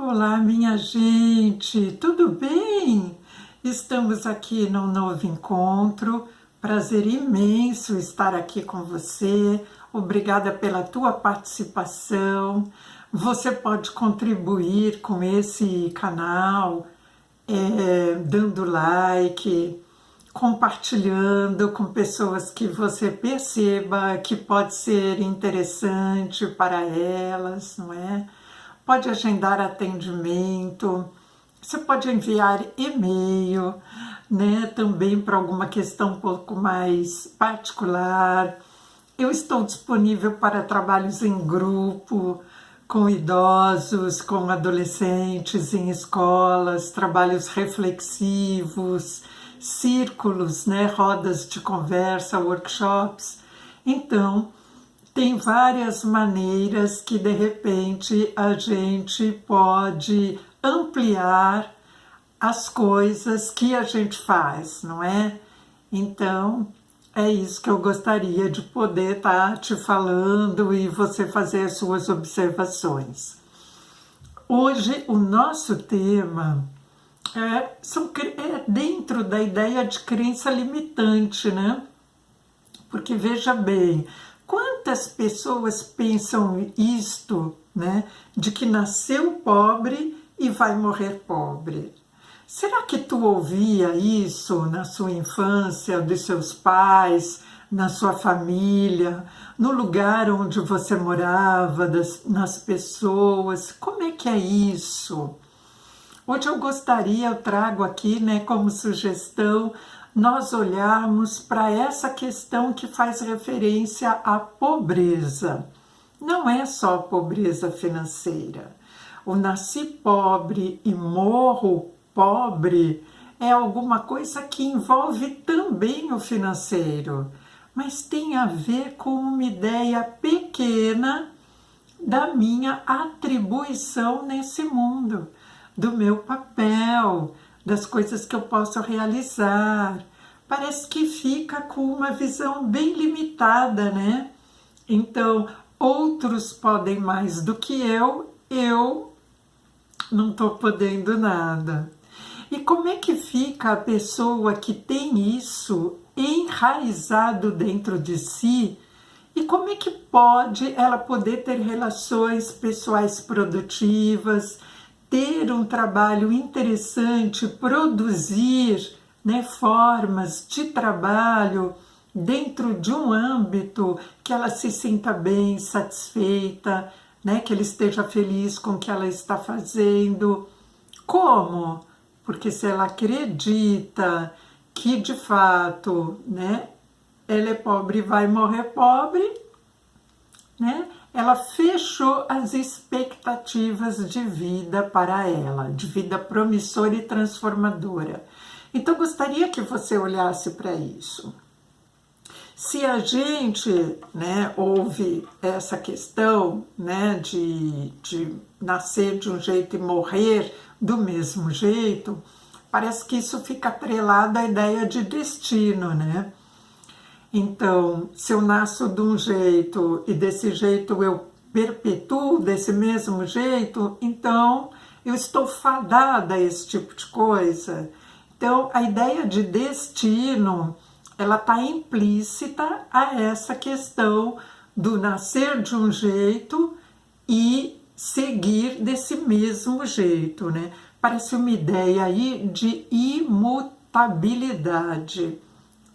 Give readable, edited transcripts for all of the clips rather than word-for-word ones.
Olá, minha gente, tudo bem? Estamos aqui num novo encontro. Prazer imenso estar aqui com você. Obrigada pela tua participação. Você pode contribuir com esse canal, dando like, compartilhando com pessoas que você perceba que pode ser interessante para elas, não é? Pode agendar atendimento, você pode enviar e-mail, né, também para alguma questão um pouco mais particular. Eu estou disponível para trabalhos em grupo, com idosos, com adolescentes, em escolas, trabalhos reflexivos, círculos, né, rodas de conversa, workshops. Então, tem várias maneiras que de repente a gente pode ampliar as coisas que a gente faz, não é? Então, é isso que eu gostaria de poder estar te falando e você fazer as suas observações. Hoje o nosso tema é dentro da ideia de crença limitante, né? Porque veja bem, quantas pessoas pensam isto, né? De que nasceu pobre e vai morrer pobre. Será que tu ouvia isso na sua infância, dos seus pais, na sua família, no lugar onde você morava, nas pessoas? Como é que é isso? Hoje eu trago aqui, né, como sugestão, nós olharmos para essa questão que faz referência à pobreza. Não é só pobreza financeira. O nasci pobre e morro pobre é alguma coisa que envolve também o financeiro, mas tem a ver com uma ideia pequena da minha atribuição nesse mundo, do meu papel, das coisas que eu posso realizar. Parece que fica com uma visão bem limitada, né? Então, outros podem mais do que eu não estou podendo nada. E como é que fica a pessoa que tem isso enraizado dentro de si? E como é que pode ela poder ter relações pessoais produtivas, ter um trabalho interessante, produzir, né, formas de trabalho dentro de um âmbito que ela se sinta bem, satisfeita, né, que ela esteja feliz com o que ela está fazendo? Como? Porque se ela acredita que de fato, né, ela é pobre e vai morrer pobre, né? Ela fechou as expectativas de vida para ela, de vida promissora e transformadora. Então, gostaria que você olhasse para isso. Se a gente, né, ouve essa questão, né, de nascer de um jeito e morrer do mesmo jeito, parece que isso fica atrelado à ideia de destino, né? Então, se eu nasço de um jeito e desse jeito eu perpetuo desse mesmo jeito, então eu estou fadada a esse tipo de coisa. Então, a ideia de destino, ela está implícita a essa questão do nascer de um jeito e seguir desse mesmo jeito, né? Parece uma ideia aí de imutabilidade.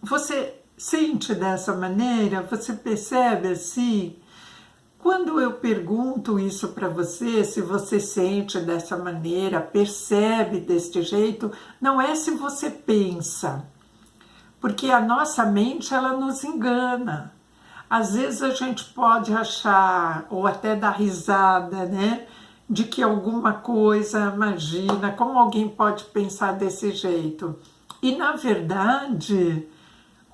Você sente dessa maneira? Você percebe assim? Quando eu pergunto isso para você, se você sente dessa maneira, percebe deste jeito, não é se você pensa, porque a nossa mente ela nos engana. Às vezes a gente pode achar, ou até dar risada, né, de que alguma coisa, imagina, como alguém pode pensar desse jeito? E na verdade,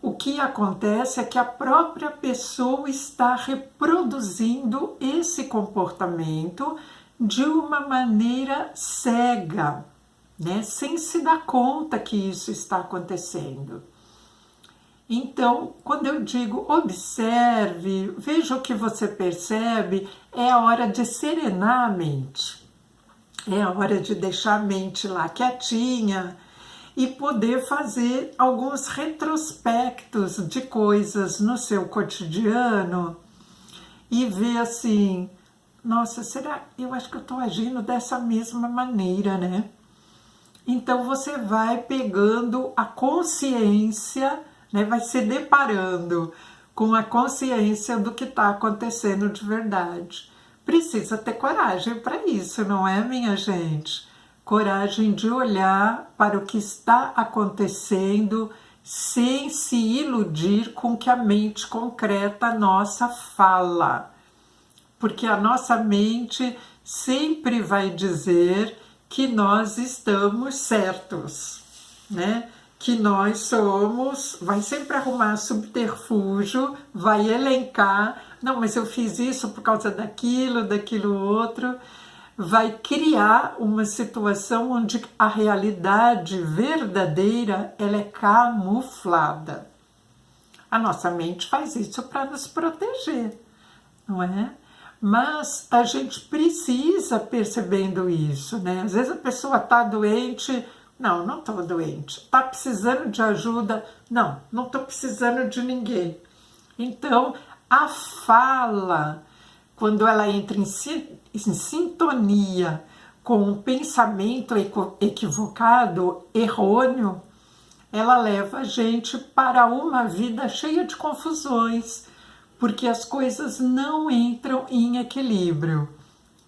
o que acontece é que a própria pessoa está reproduzindo esse comportamento de uma maneira cega, né? Sem se dar conta que isso está acontecendo. Então, quando eu digo observe, veja o que você percebe, é a hora de serenar a mente. É a hora de deixar a mente lá quietinha e poder fazer alguns retrospectos de coisas no seu cotidiano e ver assim, nossa, será? Eu acho que eu estou agindo dessa mesma maneira, né? Então você vai pegando a consciência, né? Vai se deparando com a consciência do que está acontecendo de verdade. Precisa ter coragem para isso, não é, minha gente? Coragem de olhar para o que está acontecendo sem se iludir com que a mente concreta nossa fala. Porque a nossa mente sempre vai dizer que nós estamos certos, né? Que nós somos, vai sempre arrumar subterfúgio, vai elencar, não, mas eu fiz isso por causa daquilo outro, vai criar uma situação onde a realidade verdadeira ela é camuflada. A nossa mente faz isso para nos proteger, não é? Mas a gente precisa percebendo isso, né? Às vezes a pessoa está doente, não estou doente. Está precisando de ajuda, não estou precisando de ninguém. Então, a fala, quando ela entra em sintonia com um pensamento equivocado, errôneo, ela leva a gente para uma vida cheia de confusões, porque as coisas não entram em equilíbrio.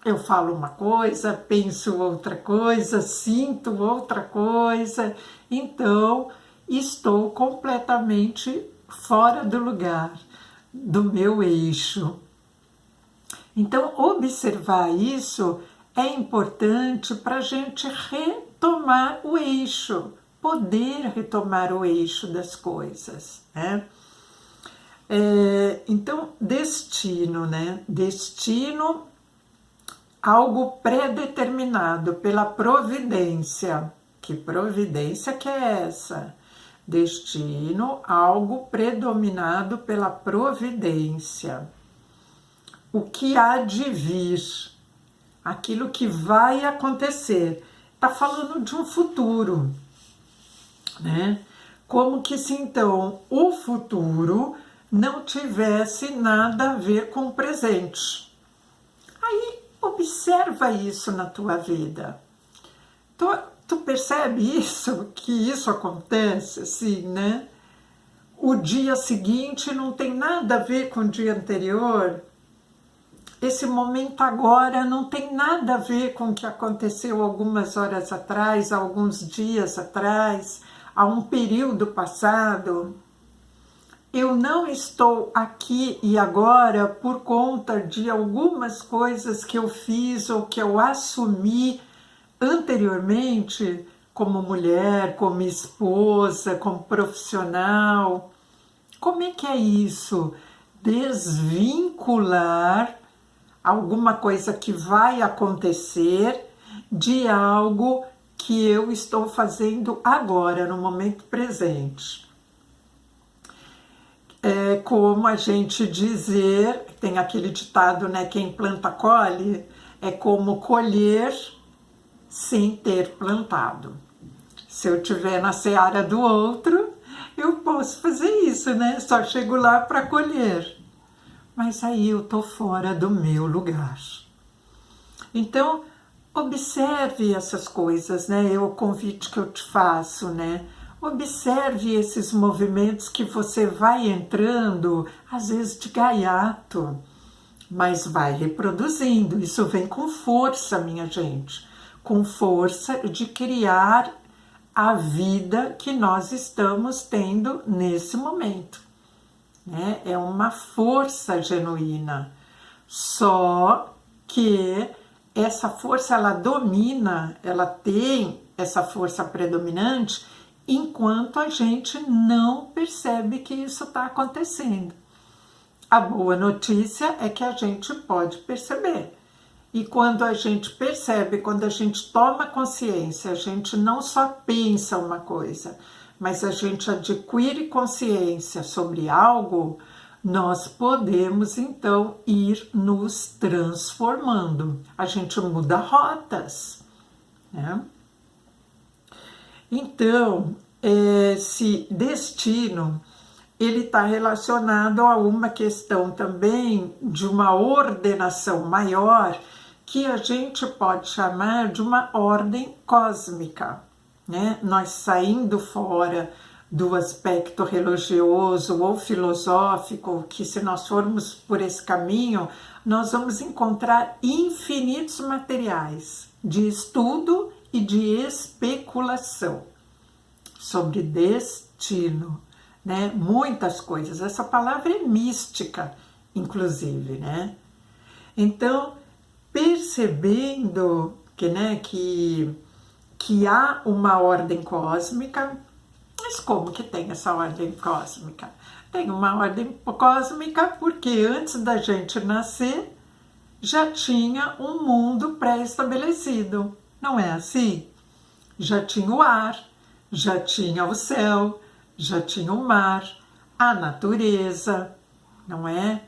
Eu falo uma coisa, penso outra coisa, sinto outra coisa, então estou completamente fora do lugar, do meu eixo. Então, observar isso é importante para a gente retomar o eixo, poder retomar o eixo das coisas, né? Então, destino, né? Destino, algo pré-determinado pela providência. Que providência que é essa? Destino, algo predominado pela providência. O que há de vir, aquilo que vai acontecer. Está falando de um futuro, né? Como que se então o futuro não tivesse nada a ver com o presente. Aí observa isso na tua vida. Tu percebe isso, que isso acontece assim, né? O dia seguinte não tem nada a ver com o dia anterior. Esse momento agora não tem nada a ver com o que aconteceu algumas horas atrás, alguns dias atrás, há um período passado. Eu não estou aqui e agora por conta de algumas coisas que eu fiz ou que eu assumi anteriormente, como mulher, como esposa, como profissional. Como é que é isso? Desvincular alguma coisa que vai acontecer de algo que eu estou fazendo agora, no momento presente. É como a gente dizer, tem aquele ditado, né? Quem planta colhe, é como colher sem ter plantado. Se eu estiver na seara do outro, eu posso fazer isso, né? Só chego lá para colher. Mas aí eu tô fora do meu lugar. Então, observe essas coisas, né? É o convite que eu te faço, né? Observe esses movimentos que você vai entrando, às vezes de gaiato, mas vai reproduzindo. Isso vem com força, minha gente, com força de criar a vida que nós estamos tendo nesse momento, né? É uma força genuína, só que essa força ela domina, ela tem essa força predominante enquanto a gente não percebe que isso está acontecendo. A boa notícia é que a gente pode perceber. E quando a gente percebe, quando a gente toma consciência, a gente não só pensa uma coisa, mas a gente adquire consciência sobre algo, nós podemos então ir nos transformando. A gente muda rotas. né? Então, esse destino, ele está relacionado a uma questão também de uma ordenação maior, que a gente pode chamar de uma ordem cósmica, né? Nós saindo fora do aspecto religioso ou filosófico, que se nós formos por esse caminho, nós vamos encontrar infinitos materiais de estudo e de especulação sobre destino, né? Muitas coisas. Essa palavra é mística, inclusive, né? Então, percebendo que, né, que há uma ordem cósmica, mas como que tem essa ordem cósmica? Tem uma ordem cósmica porque antes da gente nascer já tinha um mundo pré-estabelecido, não é assim? Já tinha o ar, já tinha o céu, já tinha o mar, a natureza, não é?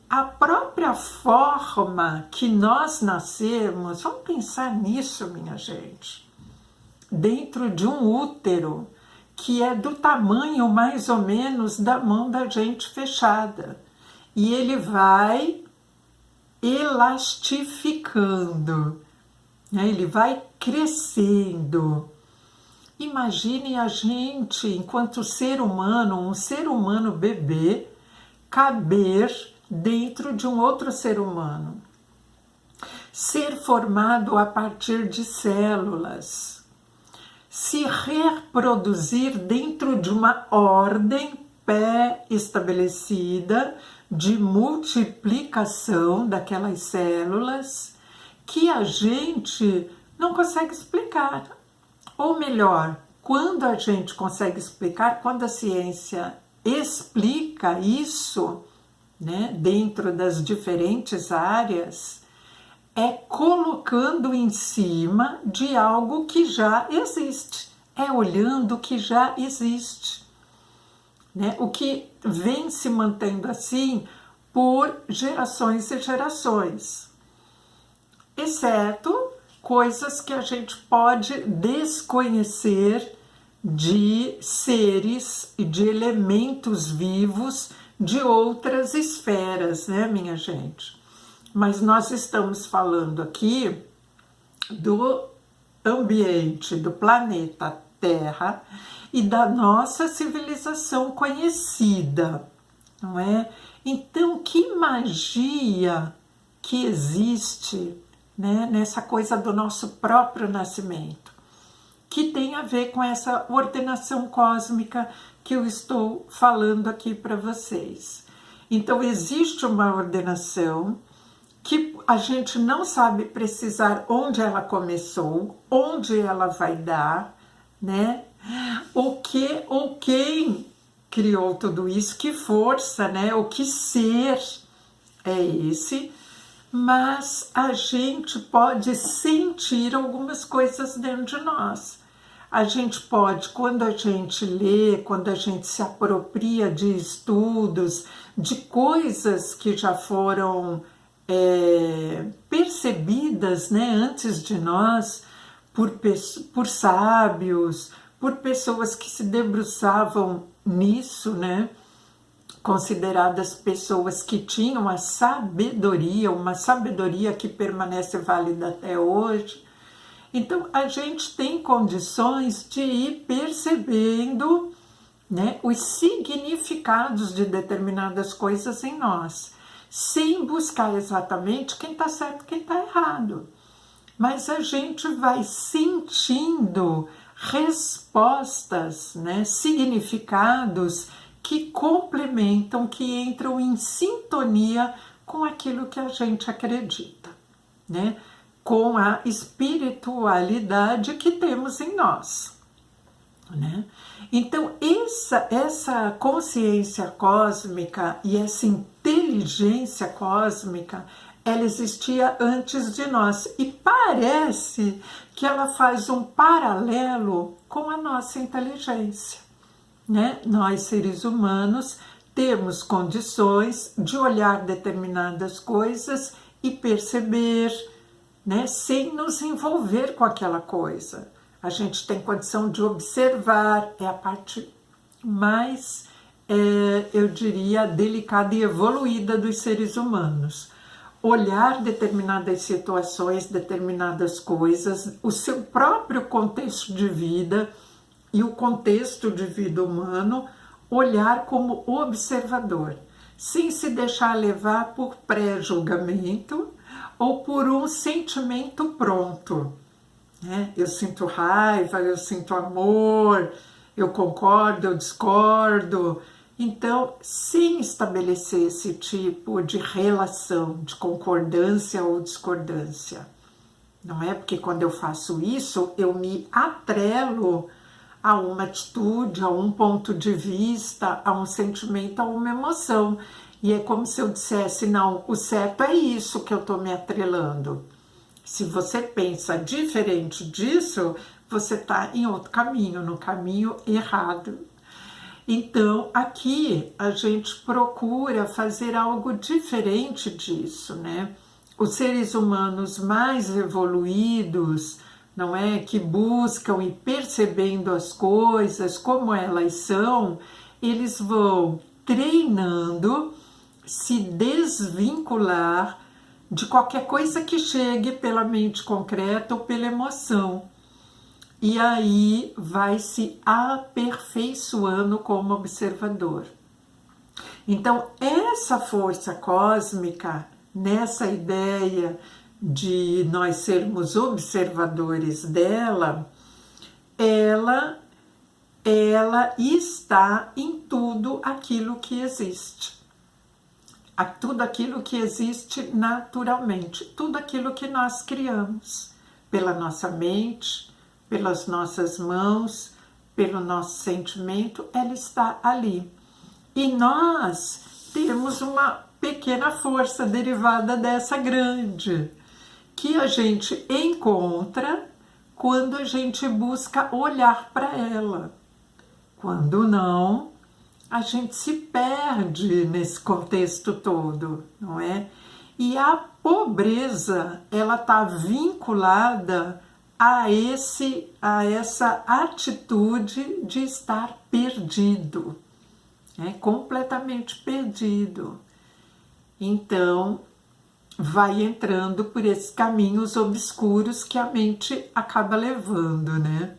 A própria forma que nós nascemos, vamos pensar nisso, minha gente, dentro de um útero que é do tamanho mais ou menos da mão da gente fechada, e ele vai elastificando, né? Ele vai crescendo. Imagine a gente, enquanto ser humano, um ser humano bebê, caber dentro de um outro ser humano, ser formado a partir de células, se reproduzir dentro de uma ordem pré-estabelecida de multiplicação daquelas células que a gente não consegue explicar. Ou melhor, quando a gente consegue explicar, quando a ciência explica isso, né, dentro das diferentes áreas, é colocando em cima de algo que já existe, é olhando o que já existe, né? O que vem se mantendo assim por gerações e gerações, exceto coisas que a gente pode desconhecer de seres e de elementos vivos de outras esferas, né, minha gente? Mas nós estamos falando aqui do ambiente do planeta Terra e da nossa civilização conhecida, não é? Então, que magia que existe, né, nessa coisa do nosso próprio nascimento, que tem a ver com essa ordenação cósmica que eu estou falando aqui para vocês. Então, existe uma ordenação que a gente não sabe precisar onde ela começou, onde ela vai dar, né? O que ou quem criou tudo isso, que força, né? O que ser é esse, mas a gente pode sentir algumas coisas dentro de nós. A gente pode, quando a gente lê, quando a gente se apropria de estudos, de coisas que já foram percebidas, né, antes de nós, por sábios, por pessoas que se debruçavam nisso, né, consideradas pessoas que tinham a sabedoria, uma sabedoria que permanece válida até hoje. Então, a gente tem condições de ir percebendo, né, os significados de determinadas coisas em nós, sem buscar exatamente quem está certo e quem está errado. Mas a gente vai sentindo respostas, né, significados que complementam, que entram em sintonia com aquilo que a gente acredita, né? Com a espiritualidade que temos em nós, né? Então, essa consciência cósmica e essa inteligência cósmica, ela existia antes de nós e parece que ela faz um paralelo com a nossa inteligência, né? Nós, seres humanos, temos condições de olhar determinadas coisas e perceber, né, sem nos envolver com aquela coisa. A gente tem condição de observar, é a parte mais, eu diria, delicada e evoluída dos seres humanos. Olhar determinadas situações, determinadas coisas, o seu próprio contexto de vida e o contexto de vida humano, olhar como observador, sem se deixar levar por pré-julgamento ou por um sentimento pronto. Eu sinto raiva, eu sinto amor, eu concordo, eu discordo. Então, sem estabelecer esse tipo de relação de concordância ou discordância. Não é porque quando eu faço isso, eu me atrelo a uma atitude, a um ponto de vista, a um sentimento, a uma emoção. E é como se eu dissesse, não, o certo é isso que eu estou me atrelando. Se você pensa diferente disso, você está em outro caminho, no caminho errado. Então, aqui a gente procura fazer algo diferente disso, né? Os seres humanos mais evoluídos, não é? Que buscam ir percebendo as coisas como elas são, eles vão treinando, se desvincular de qualquer coisa que chegue pela mente concreta ou pela emoção. E aí vai se aperfeiçoando como observador. Então, essa força cósmica, nessa ideia de nós sermos observadores dela, ela está em tudo aquilo que existe. Tudo aquilo que existe naturalmente, tudo aquilo que nós criamos, pela nossa mente, pelas nossas mãos, pelo nosso sentimento, ela está ali. E nós temos uma pequena força derivada dessa grande, que a gente encontra quando a gente busca olhar para ela. Quando não, a gente se perde nesse contexto todo, não é? E a pobreza, ela está vinculada a essa atitude de estar perdido, completamente perdido. Então, vai entrando por esses caminhos obscuros que a mente acaba levando, né?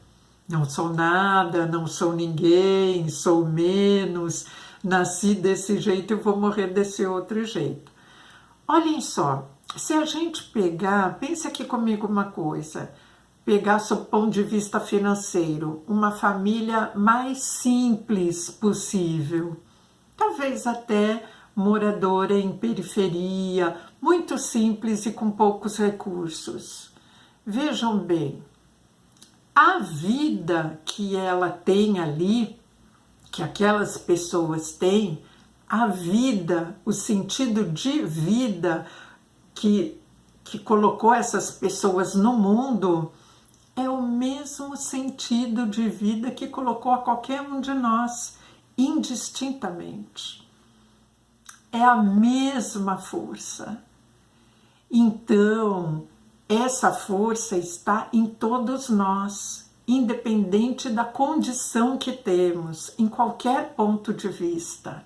Não sou nada, não sou ninguém, sou menos, nasci desse jeito e vou morrer desse outro jeito. Olhem só, se a gente pegar, pense aqui comigo uma coisa, pegar sob o ponto de vista financeiro, uma família mais simples possível, talvez até moradora em periferia, muito simples e com poucos recursos. Vejam bem, a vida que ela tem ali, que aquelas pessoas têm, a vida, o sentido de vida que colocou essas pessoas no mundo, é o mesmo sentido de vida que colocou a qualquer um de nós, indistintamente. É a mesma força. Então, essa força está em todos nós, independente da condição que temos, em qualquer ponto de vista.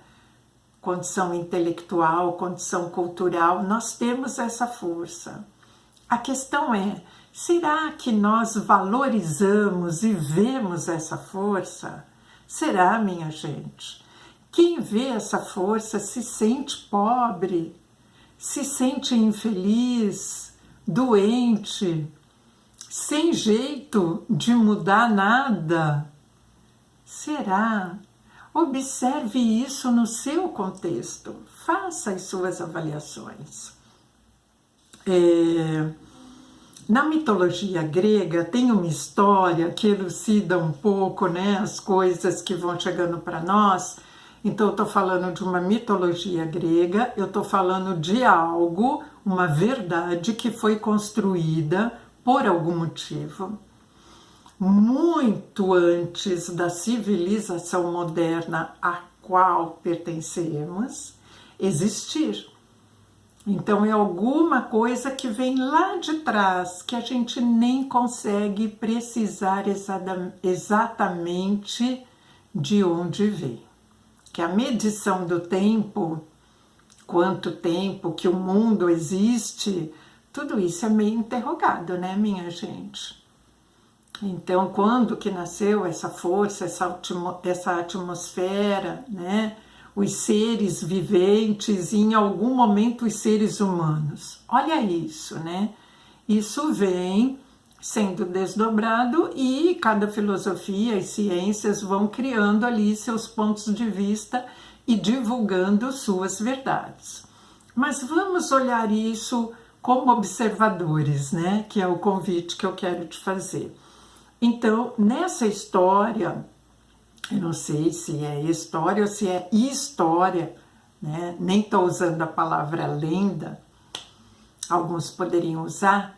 Condição intelectual, condição cultural, nós temos essa força. A questão é, será que nós valorizamos e vemos essa força? Será, minha gente? Quem vê essa força se sente pobre, se sente infeliz, doente, sem jeito de mudar nada. Será? Observe isso no seu contexto, faça as suas avaliações. Na mitologia grega tem uma história que elucida um pouco, né, as coisas que vão chegando para nós. Então eu estou falando de uma mitologia grega, eu estou falando de algo, uma verdade que foi construída por algum motivo. Muito antes da civilização moderna a qual pertencemos existir. Então é alguma coisa que vem lá de trás, que a gente nem consegue precisar exatamente de onde veio. Que a medição do tempo, quanto tempo que o mundo existe, tudo isso é meio interrogado, né, minha gente? Então, quando que nasceu essa força, essa atmosfera, né? Os seres viventes e em algum momento os seres humanos. Olha isso, né? Isso vem sendo desdobrado e cada filosofia e ciências vão criando ali seus pontos de vista e divulgando suas verdades. Mas vamos olhar isso como observadores, né? Que é o convite que eu quero te fazer. Então, nessa história, eu não sei se é história ou se é história, né? Nem estou usando a palavra lenda, alguns poderiam usar.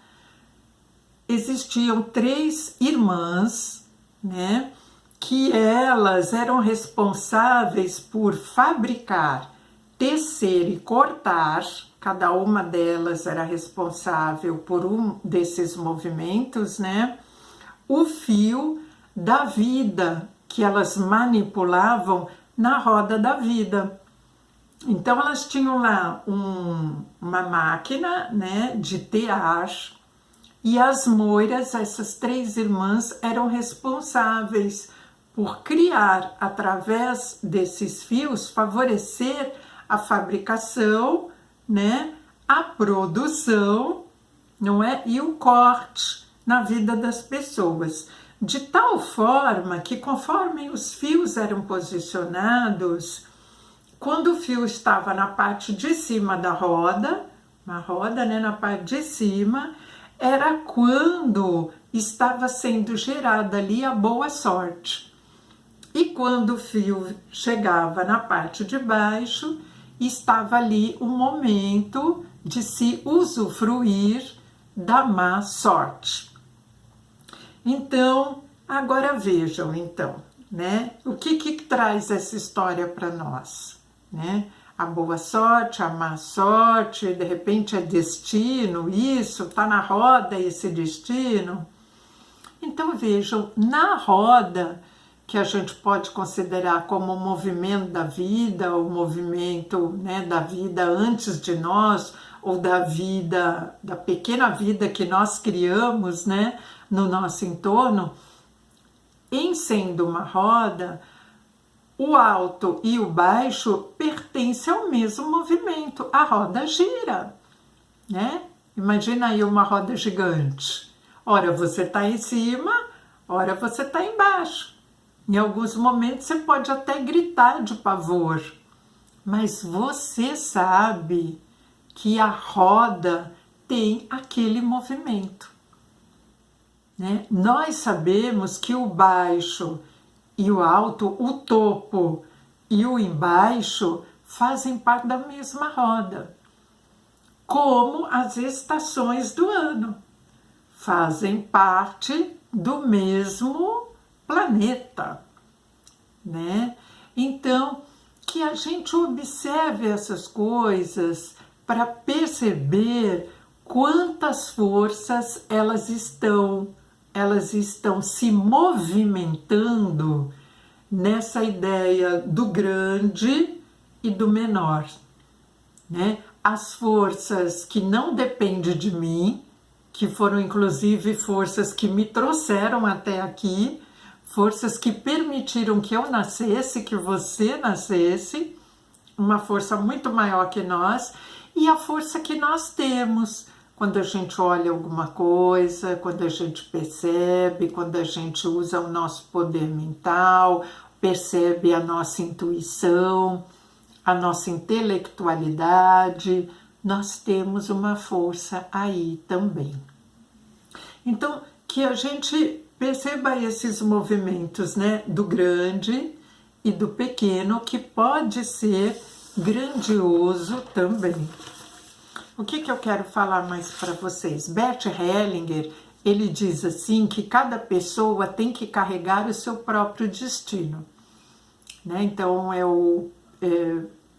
Existiam 3 irmãs, né? Que elas eram responsáveis por fabricar, tecer e cortar. Cada uma delas era responsável por um desses movimentos, né? O fio da vida que elas manipulavam na roda da vida. Então elas tinham lá uma máquina, né, de tear, e as moiras, essas 3 irmãs, eram responsáveis por criar, através desses fios, favorecer a fabricação, né, a produção, não é, e o corte na vida das pessoas, de tal forma que conforme os fios eram posicionados, quando o fio estava na parte de cima da roda, na roda, né, na parte de cima, era quando estava sendo gerada ali a boa sorte. E quando o fio chegava na parte de baixo, estava ali o momento de se usufruir da má sorte. Então, agora vejam, então, né? O que traz essa história para nós, né? A boa sorte, a má sorte, de repente é destino, isso, tá na roda esse destino. Então vejam, na roda, que a gente pode considerar como o movimento da vida, o movimento, né, da vida antes de nós, ou da vida, da pequena vida que nós criamos, né, no nosso entorno, em sendo uma roda, o alto e o baixo pertencem ao mesmo movimento. A roda gira, né? Imagina aí uma roda gigante. Ora você está em cima, ora você está embaixo. Em alguns momentos você pode até gritar de pavor, mas você sabe que a roda tem aquele movimento, né? Nós sabemos que o baixo e o alto, o topo e o embaixo fazem parte da mesma roda, como as estações do ano fazem parte do mesmo planeta, né? Então, que a gente observe essas coisas para perceber quantas forças elas estão se movimentando nessa ideia do grande e do menor, né? As forças que não dependem de mim, que foram inclusive forças que me trouxeram até aqui, forças que permitiram que eu nascesse, que você nascesse, uma força muito maior que nós, e a força que nós temos quando a gente olha alguma coisa, quando a gente percebe, quando a gente usa o nosso poder mental, percebe a nossa intuição, a nossa intelectualidade, nós temos uma força aí também. Então, que a gente perceba esses movimentos, né, do grande e do pequeno, que pode ser grandioso também. O que eu quero falar mais para vocês? Bert Hellinger, ele diz assim que cada pessoa tem que carregar o seu próprio destino, né? Então é o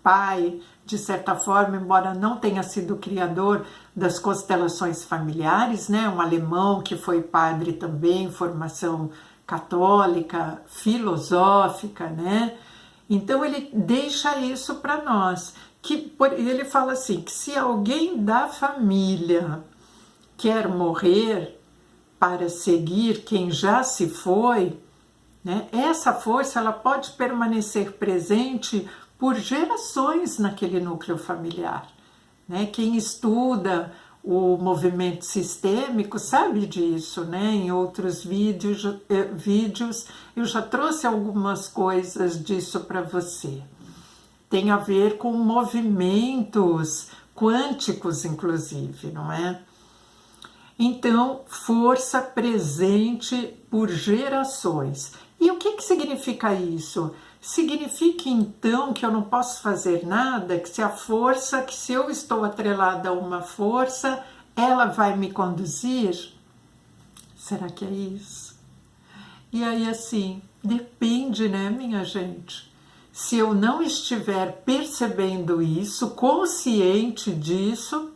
pai de certa forma, embora não tenha sido o criador das constelações familiares, né? Um alemão que foi padre também, formação católica, filosófica, né? Então ele deixa isso para nós, ele fala assim, que se alguém da família quer morrer para seguir quem já se foi, né, essa força ela pode permanecer presente por gerações naquele núcleo familiar. Né? Quem estuda o movimento sistêmico sabe disso, né? Em outros vídeos eu já trouxe algumas coisas disso para você. Tem a ver com movimentos quânticos, inclusive, não é? Então, força presente por gerações. E o que significa isso? Significa então que eu não posso fazer nada, que se eu estou atrelada a uma força, ela vai me conduzir? Será que é isso? E aí assim, depende, né, minha gente? Se eu não estiver percebendo isso, consciente disso,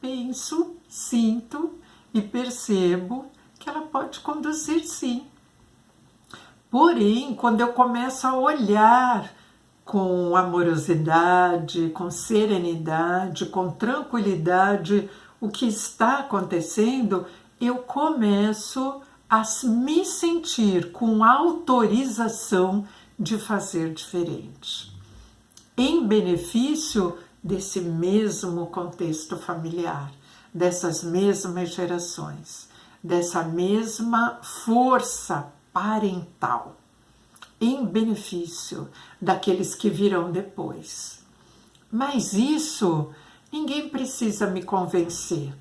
penso, sinto e percebo que ela pode conduzir sim. Porém, quando eu começo a olhar com amorosidade, com serenidade, com tranquilidade o que está acontecendo, eu começo a me sentir com autorização de fazer diferente, em benefício desse mesmo contexto familiar, dessas mesmas gerações, dessa mesma força parental, em benefício daqueles que virão depois. Mas isso ninguém precisa me convencer.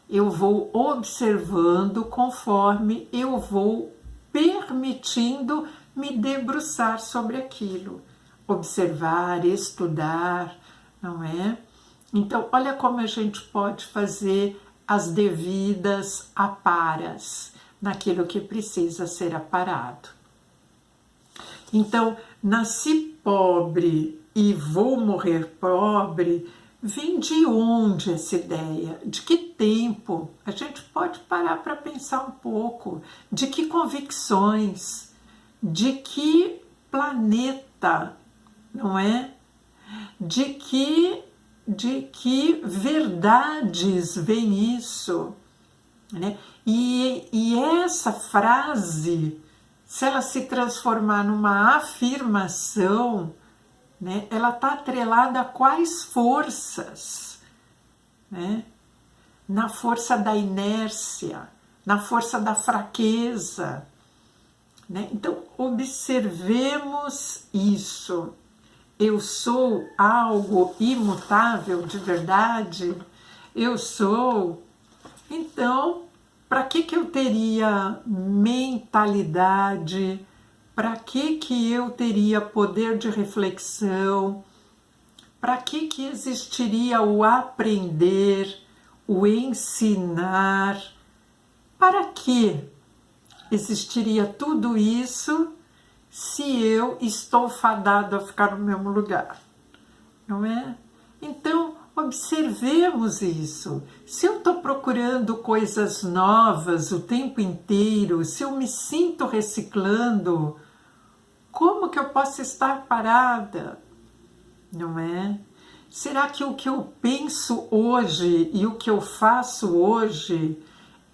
Eu vou observando conforme eu vou permitindo me debruçar sobre aquilo, observar, estudar, não é? Então, olha como a gente pode fazer as devidas aparas naquilo que precisa ser aparado. Então, nasci pobre e vou morrer pobre, vem de onde essa ideia? De que tempo? A gente pode parar para pensar um pouco. De que convicções? De que planeta? Não é? De que verdades vem isso? Né? E essa frase, se ela se transformar numa afirmação, né, ela está atrelada a quais forças? Né? Na força da inércia, na força da fraqueza. Né? Então, observemos isso. Eu sou algo imutável de verdade? Eu sou. Então, para que eu teria mentalidade? Para que eu teria poder de reflexão? Para que existiria o aprender, o ensinar? Para que existiria tudo isso se eu estou fadado a ficar no mesmo lugar? Não é? Então, observemos isso. Se eu estou procurando coisas novas o tempo inteiro, se eu me sinto reciclando, como que eu posso estar parada? Não é? Será que o que eu penso hoje e o que eu faço hoje,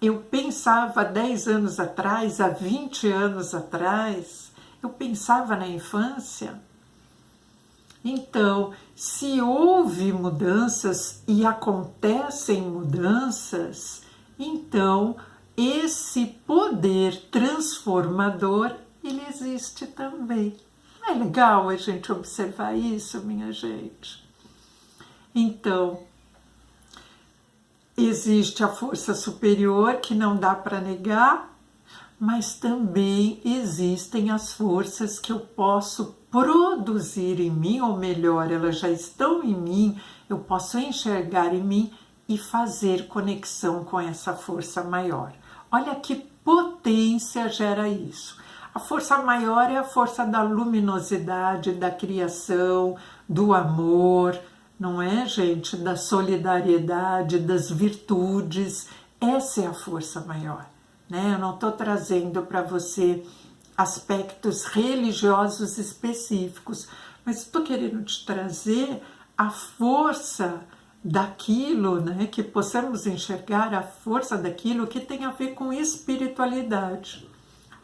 eu pensava 10 anos atrás, há 20 anos atrás? Eu pensava na infância? Então, se houve mudanças e acontecem mudanças, então esse poder transformador, ele existe também. Não é legal a gente observar isso, minha gente? Então, existe a força superior que não dá para negar, mas também existem as forças que eu posso produzir em mim, ou melhor, elas já estão em mim, eu posso enxergar em mim e fazer conexão com essa força maior. Olha que potência gera isso. A força maior é a força da luminosidade, da criação, do amor, não é, gente? Da solidariedade, das virtudes. Essa é a força maior, né? Eu não estou trazendo para você aspectos religiosos específicos, mas estou querendo te trazer a força daquilo, né? Que possamos enxergar a força daquilo que tem a ver com espiritualidade.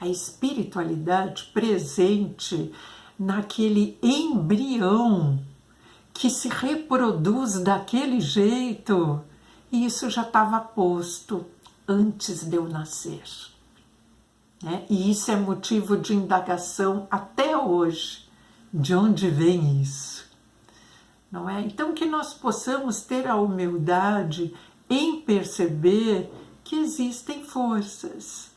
A espiritualidade presente naquele embrião que se reproduz daquele jeito, e isso já estava posto antes de eu nascer, né? E isso é motivo de indagação até hoje, de onde vem isso, não é? Então que nós possamos ter a humildade em perceber que existem forças,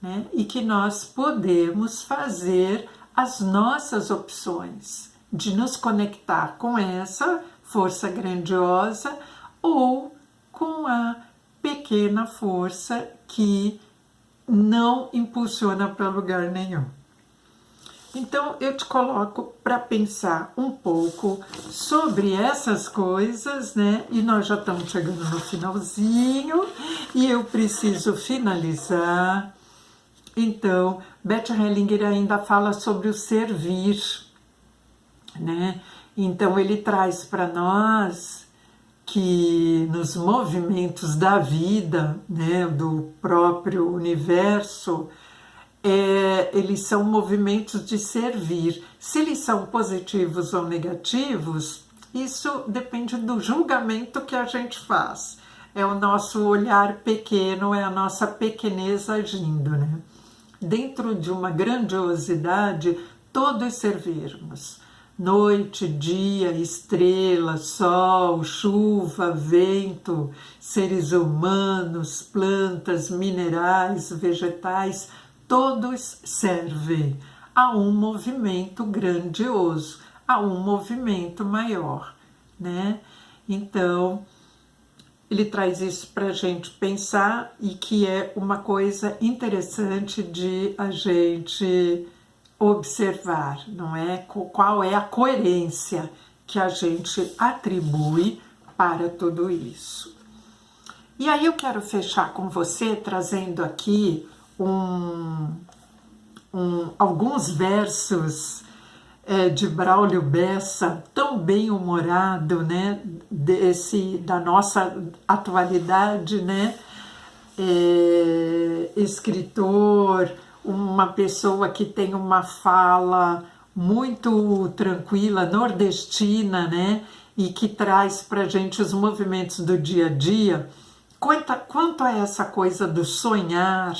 né? E que nós podemos fazer as nossas opções de nos conectar com essa força grandiosa ou com a pequena força que não impulsiona para lugar nenhum. Então eu te coloco para pensar um pouco sobre essas coisas, né? E nós já estamos chegando no finalzinho e eu preciso finalizar. Então, Bert Hellinger ainda fala sobre o servir, né? Então ele traz para nós que nos movimentos da vida, né, do próprio universo, eles são movimentos de servir. Se eles são positivos ou negativos, isso depende do julgamento que a gente faz. É o nosso olhar pequeno, é a nossa pequenez agindo, né? Dentro de uma grandiosidade, todos servirmos. Noite, dia, estrela, sol, chuva, vento, seres humanos, plantas, minerais, vegetais, todos servem a um movimento grandioso, a um movimento maior, né? Então, ele traz isso para a gente pensar e que é uma coisa interessante de a gente observar, não é? Qual é a coerência que a gente atribui para tudo isso. E aí eu quero fechar com você trazendo aqui alguns versos de Braulio Bessa, tão bem-humorado, né, da nossa atualidade, né, escritor, uma pessoa que tem uma fala muito tranquila, nordestina, né, e que traz para a gente os movimentos do dia a dia. Quanto a essa coisa do sonhar,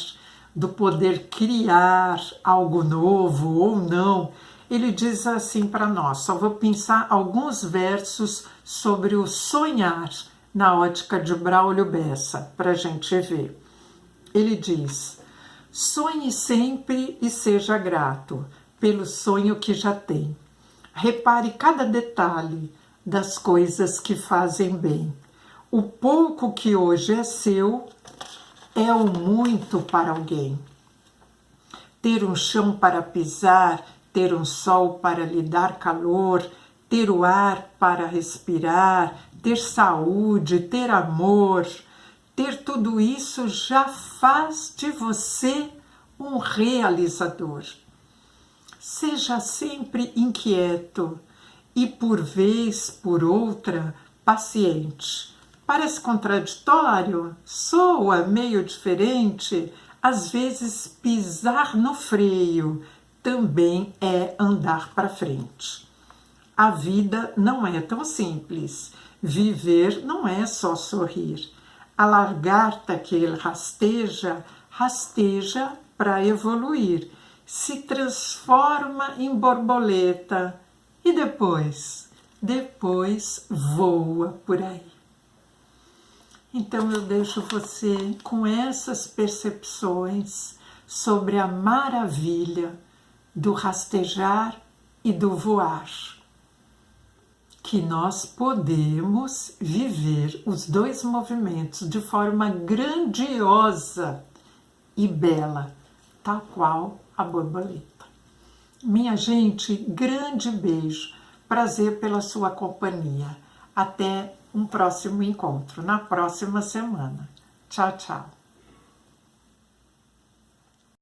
do poder criar algo novo ou não, ele diz assim para nós, só vou pensar alguns versos sobre o sonhar na ótica de Braulio Bessa, para a gente ver. Ele diz: sonhe sempre e seja grato pelo sonho que já tem. Repare cada detalhe das coisas que fazem bem. O pouco que hoje é seu é o muito para alguém. Ter um chão para pisar, ter um sol para lhe dar calor, ter o ar para respirar, ter saúde, ter amor, ter tudo isso já faz de você um realizador. Seja sempre inquieto e, por vez por outra, paciente. Parece contraditório, soa meio diferente, às vezes pisar no freio também é andar para frente. A vida não é tão simples. Viver não é só sorrir. A lagarta que ele rasteja, rasteja para evoluir. Se transforma em borboleta e depois voa por aí. Então eu deixo você com essas percepções sobre a maravilha do rastejar e do voar, que nós podemos viver os dois movimentos de forma grandiosa e bela, tal qual a borboleta. Minha gente, grande beijo. Prazer pela sua companhia. Até um próximo encontro, na próxima semana. Tchau, tchau.